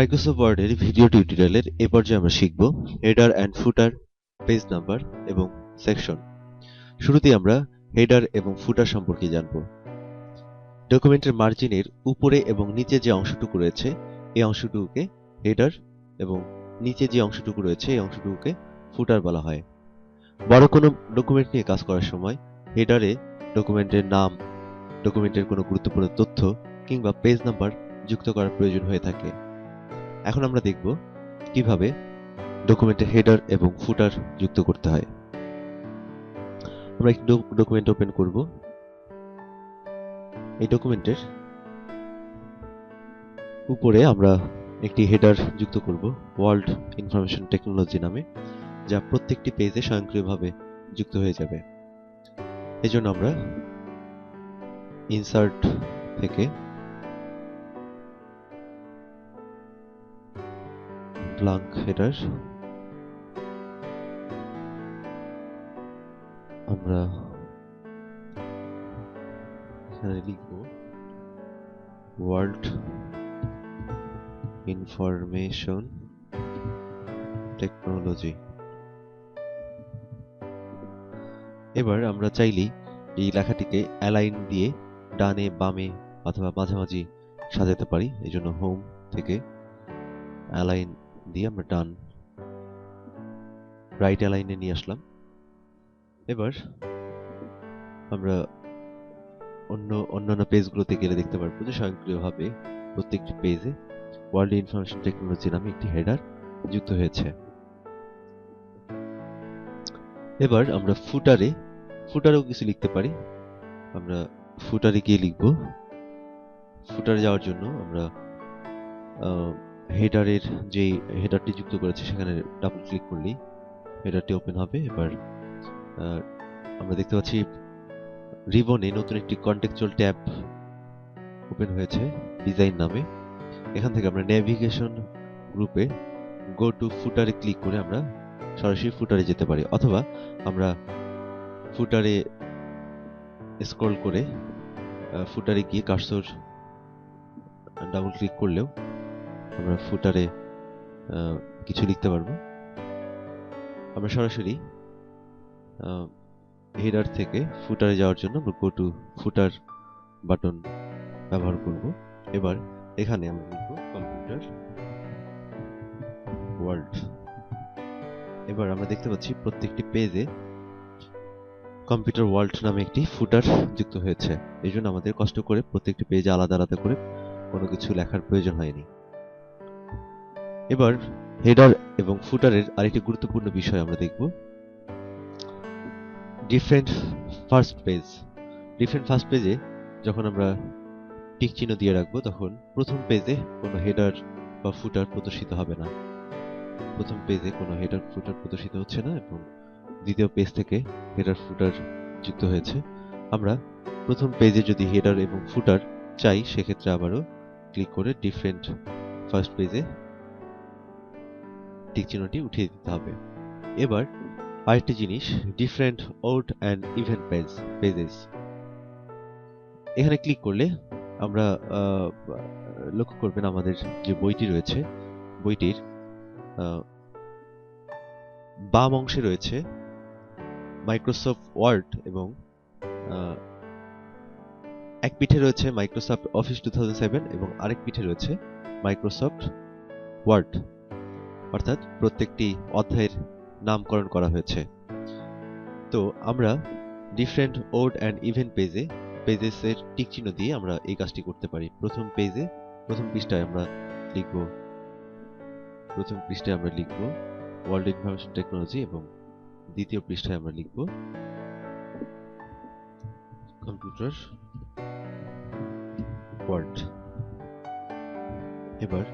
Microsoft ওয়ার্ডের video টিউটোরিয়ালের এ পর্যায়ে আমরা শিখব header and footer, page number এবং সেকশন। শুরুতেই আমরা হেডার এবং ফুটার সম্পর্কে জানব। ডকুমেন্টের মার্জিনের উপরে এবং নিচে যে অংশটুকু রয়েছে এই অংশটুকুকে হেডার এবং নিচে যে অংশটুকু রয়েছে এই অংশটুকুকে ফুটার বলা হয়। বড় কোনো ডকুমেন্ট নিয়ে কাজ করার সময় হেডারে ডকুমেন্টের নাম, ডকুমেন্টের কোনো গুরুত্বপূর্ণ তথ্য কিংবা পেজ নাম্বার যুক্ত করার প্রয়োজন হয়ে থাকে। এখন আমরা দেখব কিভাবে ডকুমেন্টের হেডার এবং ফুটার যুক্ত করতে হয়। আমরা একটি ডকুমেন্ট ওপেন করব। এই ডকুমেন্টের উপরে আমরা একটি হেডার যুক্ত করব ওয়ার্ল্ড ইনফরমেশন টেকনোলজি নামে, যা প্রত্যেকটি পেজে স্বয়ংক্রিয়ভাবে যুক্ত হয়ে যাবে। এজন্য আমরা ইনসার্ট থেকে ব্ল্যাঙ্ক হেডার আমরা এখানে লিখব ওয়ার্ল্ড ইনফরমেশন টেকনোলজি। এবার আমরা চাইলেই এই লেখাটিকে অ্যালাইন দিয়ে ডানে বামে অথবা মাঝামাঝি সাজাতে পারি। এজন্য হোম থেকে অ্যালাইন দিয়ে আমরা ডান রাইট অ্যালাইনে নিয়ে আসলাম। এবার আমরা অন্যান্য পেজগুলোতে গেলে দেখতে পারবো যে স্বয়ংক্রিয়ভাবে প্রত্যেকটি পেজে ওয়ার্ল্ড ইনফরমেশন টেকনোলজি নামে একটি হেডার যুক্ত হয়েছে। এবার আমরা ফুটারেও কিছু লিখতে পারি। আমরা ফুটারে গিয়ে লিখব। ফুটারে যাওয়ার জন্য আমরা হেডারের যে হেডারটি যুক্ত করেছে সেখানে ডাবল ক্লিক করলেই হেডারটি ওপেন হবে। এবার আমরা দেখতে পাচ্ছি রিবনে নতুন একটি কন্টেক্সচুয়াল ট্যাব ওপেন হয়েছে ডিজাইন নামে। এখান থেকে আমরা নেভিগেশন গ্রুপে গো টু ফুটারে ক্লিক করে আমরা সরাসরি ফুটারে যেতে পারি, অথবা আমরা ফুটারে স্ক্রল করে ফুটারে গিয়ে কার্সর ডাবল ক্লিক করলেও আমরা ফুটারে কিছু লিখতে পারবো। আমরা সরাসরি হেডার থেকে ফুটারে যাওয়ার জন্য আমরা গো টু ফুটার বাটন ব্যবহার করব। এবার এখানে আমরা লিখব কম্পিউটার ওয়ার্ল্ড। এবার আমরা দেখতে পাচ্ছি প্রত্যেকটি পেজে কম্পিউটার ওয়ার্ল্ড নামে একটি ফুটার যুক্ত হয়েছে। এই জন্য আমাদের কষ্ট করে প্রত্যেকটি পেজে আলাদা আলাদা করে কোনো কিছু লেখার প্রয়োজন হয়নি। এবার হেডার এবং ফুটারের আরেকটি গুরুত্বপূর্ণ বিষয় আমরা দেখব, different first page. Different first পেজে যখন আমরা টিক চিহ্ন দিয়ে রাখবো তখন প্রথম পেজে কোনো হেডার বা ফুটার প্রদর্শিত হবে না। প্রথম পেজে কোনো হেডার ফুটার প্রদর্শিত হচ্ছে না এবং দ্বিতীয় পেজ থেকে হেডার ফুটার যুক্ত হয়েছে। আমরা প্রথম পেজে যদি হেডার এবং ফুটার চাই সেক্ষেত্রে আবারও ক্লিক করে ডিফারেন্ট ফার্স্ট পেজে টিক চিহ্নটি উঠিয়ে দিতে হবে। এবার আরেকটি জিনিস, different odd and even pages. এখানে ক্লিক করলে আমরা লক্ষ্য করবেন আমাদের যে বইটি রয়েছে বইটির বাম অংশে রয়েছে মাইক্রোসফট ওয়ার্ড এবং এক পিঠে রয়েছে মাইক্রোসফট অফিস 2007 এবং আরেক পিঠে রয়েছে মাইক্রোসফট ওয়ার্ড, অর্থাৎ প্রত্যেকটি অধ্যায়ের নামকরণ করা হয়েছে। তো আমরা ডিফারেন্ট ওড অ্যান্ড ইভেন পেজেসের টিক চিহ্ন দিয়ে আমরা এই কাজটি করতে পারি। প্রথম পৃষ্ঠায় আমরা লিখব ওয়ার্ল্ড ইনফরমেশন টেকনোলজি এবং দ্বিতীয় পৃষ্ঠায় আমরা লিখব কম্পিউটার ওয়ার্ল্ড। এবার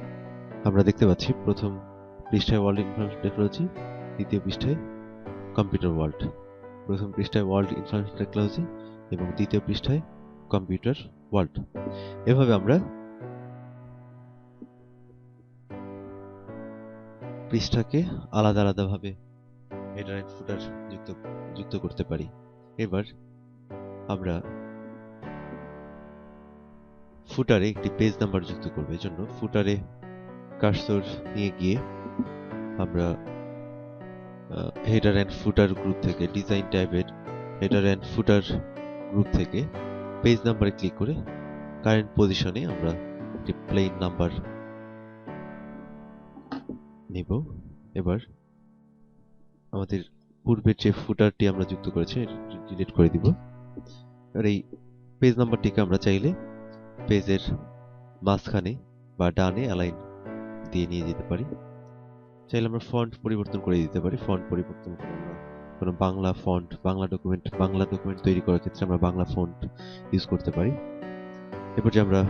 আমরা দেখতে পাচ্ছি প্রথম পৃষ্ঠায় ওয়ার্ল্ড ইনফরমেশন টেকনোলজি, দ্বিতীয় পৃষ্ঠায় কম্পিউটার ওয়ার্ল্ড। প্রথম পৃষ্ঠায় ওয়ার্ল্ড ইনফরমেশন টেকনোলজি এবং দ্বিতীয় পৃষ্ঠায় কম্পিউটার ওয়ার্ল্ড। এভাবে আমরা পৃষ্ঠাকে আলাদা আলাদাভাবে হেডার এন্ড ফুটার যুক্ত করতে পারি। এবার আমরা ফুটারে একটি পেজ নাম্বার যুক্ত করব। এজন্য ফুটারে কার্সর নিয়ে গিয়ে আমরা হেডার অ্যান্ড ফুটার গ্রুপ থেকে ডিজাইন ট্যাবের হেডার অ্যান্ড ফুটার গ্রুপ থেকে পেজ নাম্বারে ক্লিক করে কারেন্ট পজিশনে আমরা একটি প্লেন নাম্বার নিব। এবার আমাদের পূর্বের যে ফুটারটি আমরা যুক্ত করেছি ডিলিট করে দিব। আর এই পেজ নাম্বারটিকে আমরা চাইলে পেজের মাঝখানে বা ডানে অ্যালাইন দিয়ে নিয়ে যেতে পারি। চাইলে আমরা ফন্ট পরিবর্তন করে দিতে পারি। ফন্ট পরিবর্তন করে আমরা কোনো বাংলা ফন্ট, বাংলা ডকুমেন্ট তৈরি করার ক্ষেত্রে আমরা বাংলা ফন্ট ইউজ করতে পারি। এরপর যে আমরা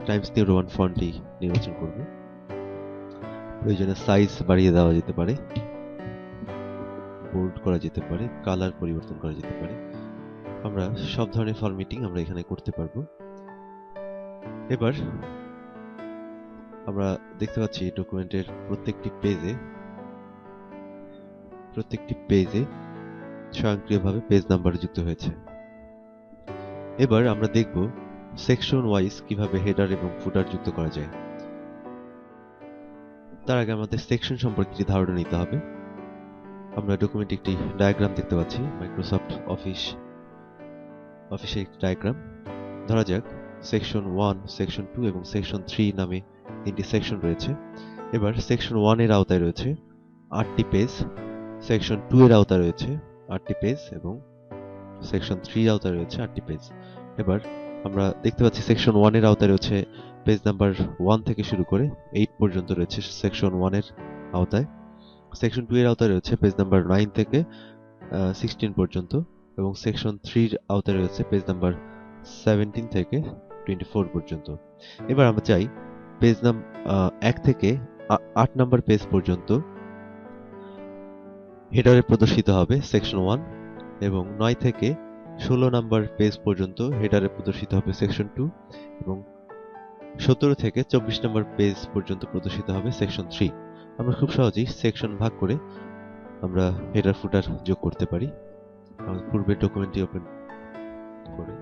টাইমস নিউ রোমান ফন্টটি নির্বাচন করব। প্রয়োজনে সাইজ বাড়িয়ে দেওয়া যেতে পারে, বোল্ড করা যেতে পারে, কালার পরিবর্তন করা যেতে পারে। আমরা সব ধরনের ফরম্যাটিং আমরা এখানে করতে পারবো। এবার আমরা দেখতে পাচ্ছি ডকুমেন্টের প্রত্যেকটি পেজে স্বয়ংক্রিয়ভাবে পেজ নাম্বার যুক্ত হয়েছে। এবার আমরা দেখব সেকশন ওয়াইজ কিভাবে হেডার এবং ফুটার যুক্ত করা যায়। তার আগে আমাদের সেকশন সম্পর্কে একটি ধারণা নিতে হবে। আমরা ডকুমেন্টে একটি ডায়াগ্রাম দেখতে পাচ্ছি, মাইক্রোসফট অফিসে একটি ডায়াগ্রাম। ধরা যাক সেকশন 1, সেকশন 2 এবং সেকশন 3 নামে তিনটি সেকশন রয়েছে। এবার সেকশন 1 এর আওতায় রয়েছে 8টি পেজ, সেকশন 2 এর আওতায় রয়েছে 8টি পেজ এবং সেকশন 3 এর আওতায় রয়েছে 8টি পেজ। এবার আমরা দেখতে পাচ্ছি সেকশন 1 এর আওতায় রয়েছে পেজ নাম্বার 1 থেকে শুরু করে 8 পর্যন্ত রয়েছে সেকশন 1 এর আওতায়। সেকশন 2 এর আওতায় রয়েছে পেজ নাম্বার 9 থেকে 16 পর্যন্ত এবং সেকশন 3 এর আওতায় রয়েছে পেজ নাম্বার 17 থেকে 24 পর্যন্ত। এবার আমরা চাই পেজ নাম্বার 1 থেকে 8 নম্বর পেজ পর্যন্ত হেডারে প্রদর্শিত হবে সেকশন 1 এবং 9 থেকে 16 নম্বর পেজ পর্যন্ত হেডারে প্রদর্শিত হবে সেকশন 2 এবং 17 থেকে 24 নম্বর পেজ পর্যন্ত প্রদর্শিত হবে সেকশন 3। আমরা খুব সহজেই সেকশন ভাগ করে আমরা হেডার ফুটার যোগ করতে পারি। পূর্বের ডকুমেন্টটি ওপেন করে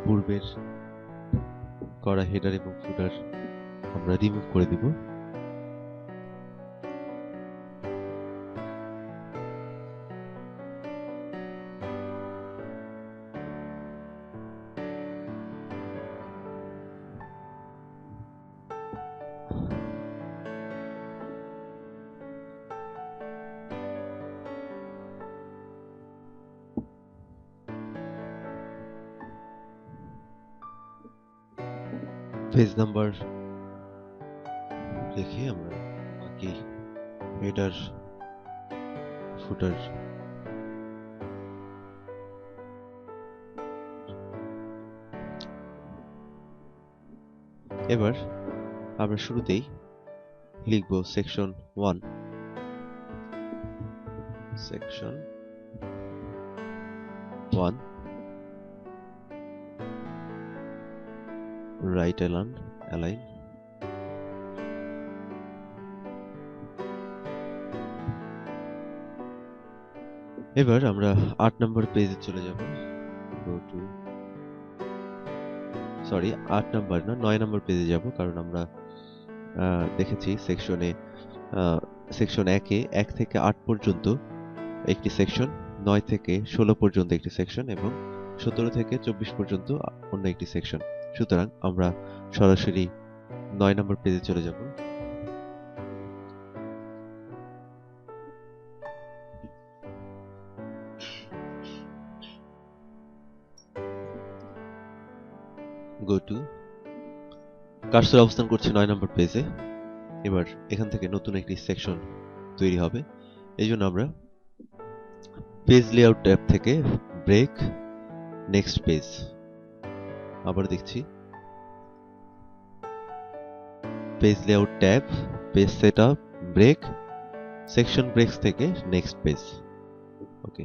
পূর্বের করা হেডার এবং ফুটার আমরা রিমুভ করে দিব। পেজ নাম্বার রেখে আমরা বাকি হেডার ফুটার এবার আমরা শুরুতেই লিখব সেকশন 1 রাইট অ্যালাইন এবার আমরা 8 নম্বর পেজে চলে যাব। 8 নম্বর না 9 নম্বর পেজে যাব, কারণ আমরা দেখেছি সেকশন 1 থেকে 8 পর্যন্ত একটি সেকশন, 9 থেকে 16 পর্যন্ত একটি সেকশন এবং 17 থেকে 24 পর্যন্ত অন্য একটি সেকশন। সুতরাং আমরা সরাসরি 9 নম্বর পেজে চলে যাব। গো টু কার্সর অবস্থান করছে 9 নম্বর পেজে। এবার এখান থেকে নতুন একটি সেকশন তৈরি হবে। এই জন্য আমরা পেজ লেআউট ট্যাব থেকে ব্রেক নেক্সট পেজ, আবার দেখছি page layout tab, page setup, break, section breaks থেকে নেক্সট পেজ। ওকে,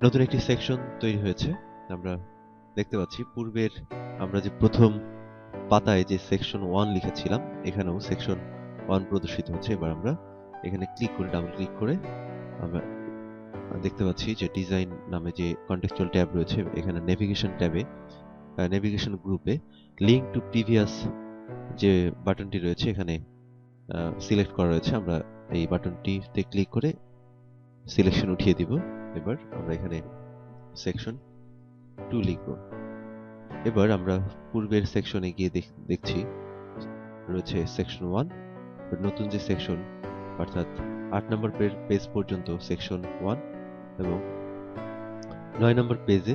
নতুন একটি সেকশন তৈরি হয়েছে। আমরা দেখতে পাচ্ছি পূর্বের আমরা যে প্রথম পাতায় যে সেকশন 1 লিখেছিলাম এখানেও সেকশন 1 প্রদর্শিত হচ্ছে। এবার আমরা এখানে ডাবল ক্লিক করে আমরা দেখতে পাচ্ছি যে ডিজাইন নামে যে কন্টেক্সচুয়াল ট্যাব রয়েছে, এখানে নেভিগেশন ট্যাবে নেভিগেশন গ্রুপে লিংক টু প্রিভিয়াস যে বাটনটি রয়েছে এখানে সিলেক্ট করা রয়েছে, আমরা এই বাটনটিতে ক্লিক করে সিলেকশন উঠিয়ে দিব। এবার আমরা এখানে সেকশন 2 লিখব। এবার আমরা পূর্বের সেকশনে গিয়ে দেখছি রয়েছে সেকশন 1, নতুন যে সেকশন অর্থাৎ 8 নম্বর পেজ পর্যন্ত সেকশন 1 এবং 9 নম্বর পেজে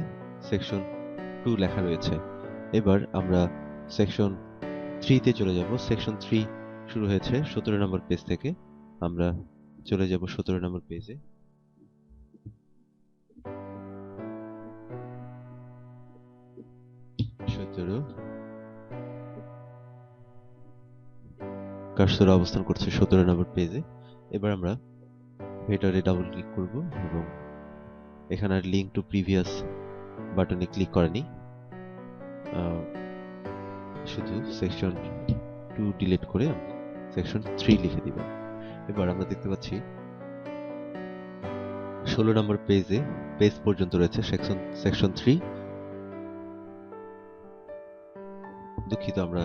সেকশন 2 লেখা রয়েছে। এবার আমরা সেকশন 3 তে চলে যাব। সেকশন 3 শুরু হয়েছে 17 নম্বর পেজ থেকে। আমরা চলে যাব 17 নম্বর পেজে। কার্সর অবস্থান করছে 17 নম্বর পেজে। এবার আমরা হেডারে ডাবল ক্লিক করব এবং এখানে আর লিঙ্ক টু প্রিভিয়াস বাটনে ক্লিক করেনি, শুধু সেকশন 2 ডিলিট করে আমরা সেকশন 3 লিখে দিব। এবার আমরা দেখতে পাচ্ছি 16 নম্বর পেজ পর্যন্ত রয়েছে সেকশন 3। দুঃখিত, আমরা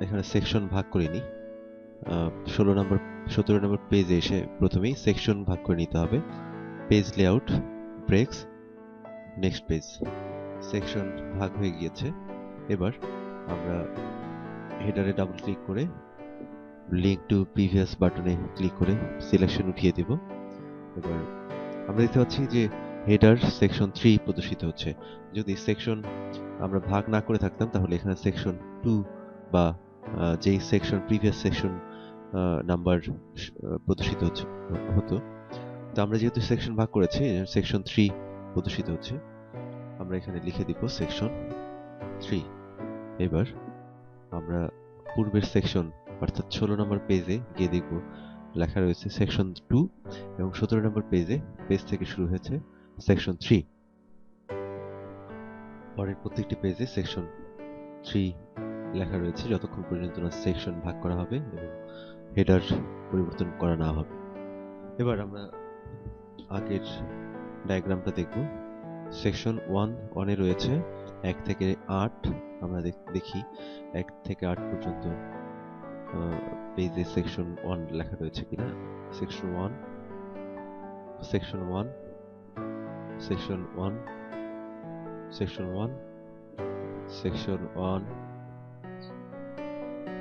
এখানে সেকশন ভাগ করিনি। 17 নম্বর পেজে এসে প্রথমেই সেকশন ভাগ করে নিতে হবে। Page layout, ব্রেকস, next page, section ভাগ হয়ে গিয়েছে। এবার আমরা হেডারে ডাবল ক্লিক করে লিঙ্ক টু প্রিভিয়াস বাটনে ক্লিক করে সিলেকশন উঠিয়ে দিব। এবার আমরা দেখতে পাচ্ছি যে হেডার সেকশন 3 প্রদর্শিত হচ্ছে। যদি সেকশন আমরা ভাগ না করে থাকতাম তাহলে এখানে সেকশন 2 বা যেই সেকশন প্রিভিয়াস সেকশন নাম্বার প্রদর্শিত হতো। তো আমরা যেহেতু সেকশন ভাগ করেছি, সেকশন 3 প্রদর্শিত হচ্ছে। আমরা এখানে লিখে দিব সেকশন 3। এবার আমরা পূর্বের সেকশন অর্থাৎ 16 নম্বর পেজে গিয়ে দেখব লেখা রয়েছে সেকশন 2 এবং 17 নম্বর পেজ থেকে শুরু হয়েছে সেকশন 3। পরের প্রত্যেকটি পেজে সেকশন 3 লেখা রয়েছে যতক্ষণ পর্যন্ত না সেকশন ভাগ করা হবে এবং হেডার পরিবর্তন করা না হবে। এবার আমরা আগের ডায়াগ্রামটা দেখব। সেকশন 1 এ রয়েছে 1 থেকে 8। আমরা দেখি 1 থেকে 8 পর্যন্ত পেজে সেকশন 1 লেখা রয়েছে কিনা। Section 1, section 1, section 1, section 1, section 1।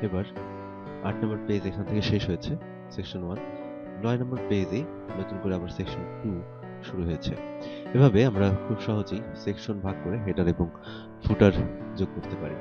এবার 8 নম্বর পেজ এখান থেকে শেষ হয়েছে সেকশন 1। 9 নম্বর পেজে নতুন করে আবার সেকশন 2 শুরু হয়েছে। এভাবে আমরা খুব সহজেই সেকশন ভাগ করে হেডার এবং ফুটার যোগ করতে পারি।